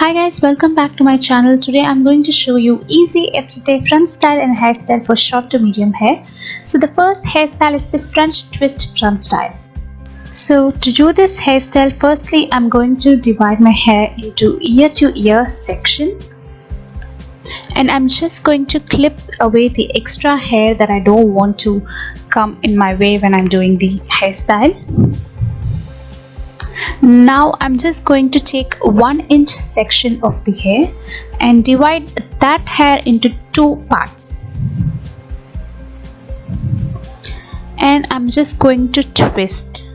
Hi guys, welcome back to my channel. Today I'm going to show you easy everyday front style and hairstyle for short to medium hair. So the first hairstyle is the French twist front style. So to do this hairstyle, firstly I'm going to divide my hair into ear to ear section. And I'm just going to clip away the extra hair that I don't want to come in my way when I'm doing the hairstyle. Now I'm just going to take 1 inch section of the hair and divide that hair into 2 parts. And I'm just going to twist.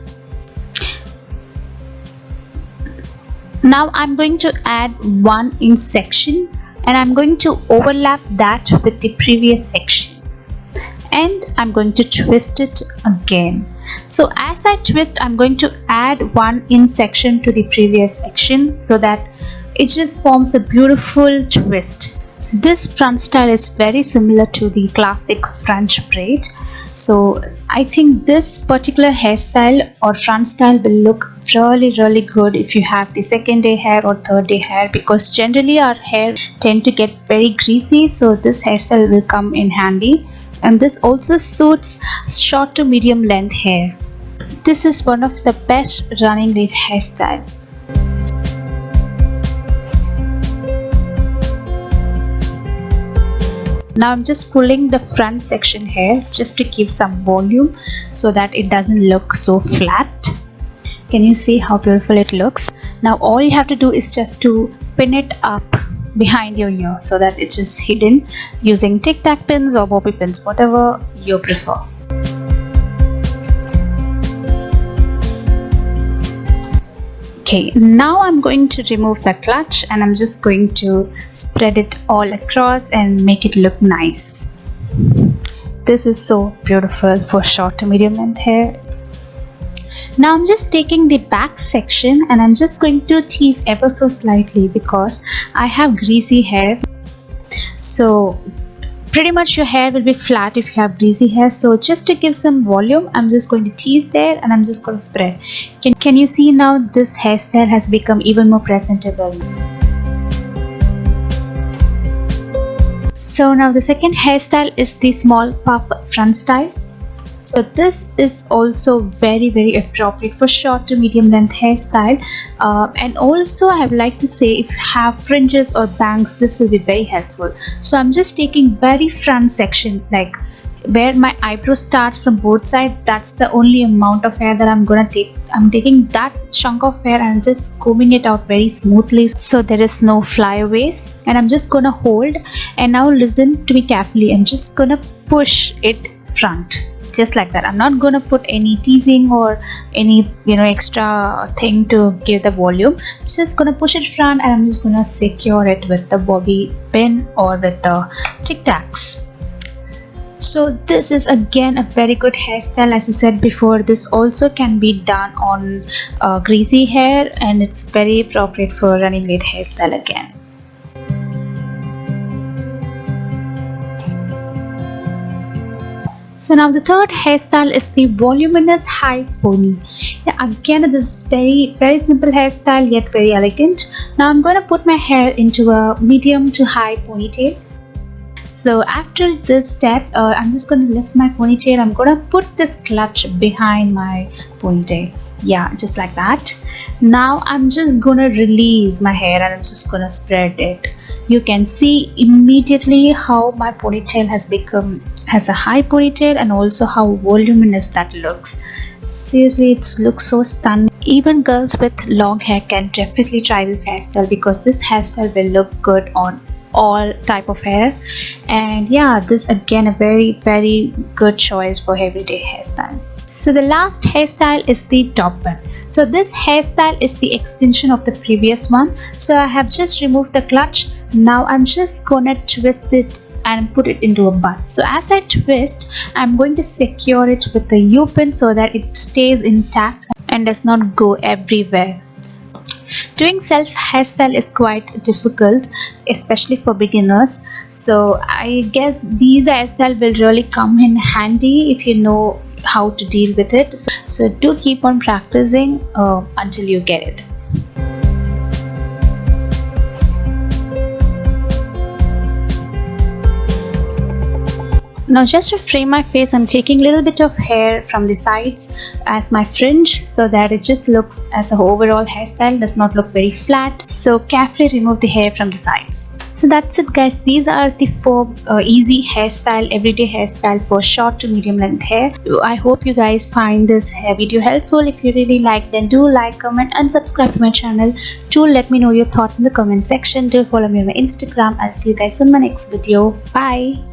Now I'm going to add 1 inch section and I'm going to overlap that with the previous section. And I'm going to twist it again. So as I twist, I'm going to add 1 inch section to the previous section so that it just forms a beautiful twist. This front style is very similar to the classic French braid. So I think this particular hairstyle or front style will look really good if you have the second day hair or third day hair, because generally our hair tend to get very greasy, so this hairstyle will come in handy. And this also suits short to medium length hair. This is one of the best running late hairstyle. Now I'm just pulling the front section hair just to give some volume so that it doesn't look so flat. Can you see how beautiful it looks? Now all you have to do is just to pin it up behind your ear so that it's just hidden using tic tac pins or bobby pins, whatever you prefer. Okay, now I'm going to remove the clutch and I'm just going to spread it all across and make it look nice. This is so beautiful for short to medium length hair. Now I'm just taking the back section and I'm just going to tease ever so slightly because I have greasy hair. So pretty much your hair will be flat if you have greasy hair. So just to give some volume, I'm just going to tease there and I'm just going to spread. Can you see now this hairstyle has become even more presentable. So now the second hairstyle is the small puff front style. So this is also very appropriate for short to medium length hairstyle, and also I would like to say if you have fringes or bangs, this will be very helpful. So I'm just taking very front section, like where my eyebrow starts from both sides. That's the only amount of hair that I'm gonna take. I'm taking that chunk of hair and just combing it out very smoothly so there is no flyaways, and I'm just gonna hold. And now listen to me carefully. I'm just gonna push it front. Just like that. I'm not going to put any teasing or any extra thing to give the volume. I'm just going to push it front and I'm just going to secure it with the bobby pin or with the tic tacs. So this is again a very good hairstyle. As I said before, this also can be done on greasy hair and it's very appropriate for running late hairstyle again. So now the third hairstyle is the voluminous high pony. Yeah, again this is very simple hairstyle yet very elegant. Now I'm going to put my hair into a medium to high ponytail. So after this step, I'm just going to lift my ponytail. I'm going to put this clutch behind my ponytail. Yeah, just like that. Now I'm just going to release my hair and I'm just going to spread it. You can see immediately how my ponytail has a high ponytail and also how voluminous that looks. Seriously, it looks so stunning. Even girls with long hair can definitely try this hairstyle because this hairstyle will look good on all type of hair. And yeah, this again a very good choice for everyday hairstyle. So the last hairstyle is the top bun. So this hairstyle is the extension of the previous one. So I have just removed the clutch. Now I'm just gonna twist it and put it into a bun. So as I twist, I'm going to secure it with the U-pin so that it stays intact and does not go everywhere. Doing self hairstyle is quite difficult, especially for beginners. So I guess these hairstyles will really come in handy if you know how to deal with it. So do keep on practicing until you get it. Now just to frame my face, I'm taking a little bit of hair from the sides as my fringe so that it just looks as an overall hairstyle, does not look very flat. So carefully remove the hair from the sides. So that's it guys, these are the 4 easy hairstyle, everyday hairstyle for short to medium length hair. I hope you guys find this video helpful. If you really like, then do like, comment and subscribe to my channel. Do let me know your thoughts in the comment section. Do follow me on my Instagram. I'll see you guys in my next video. Bye.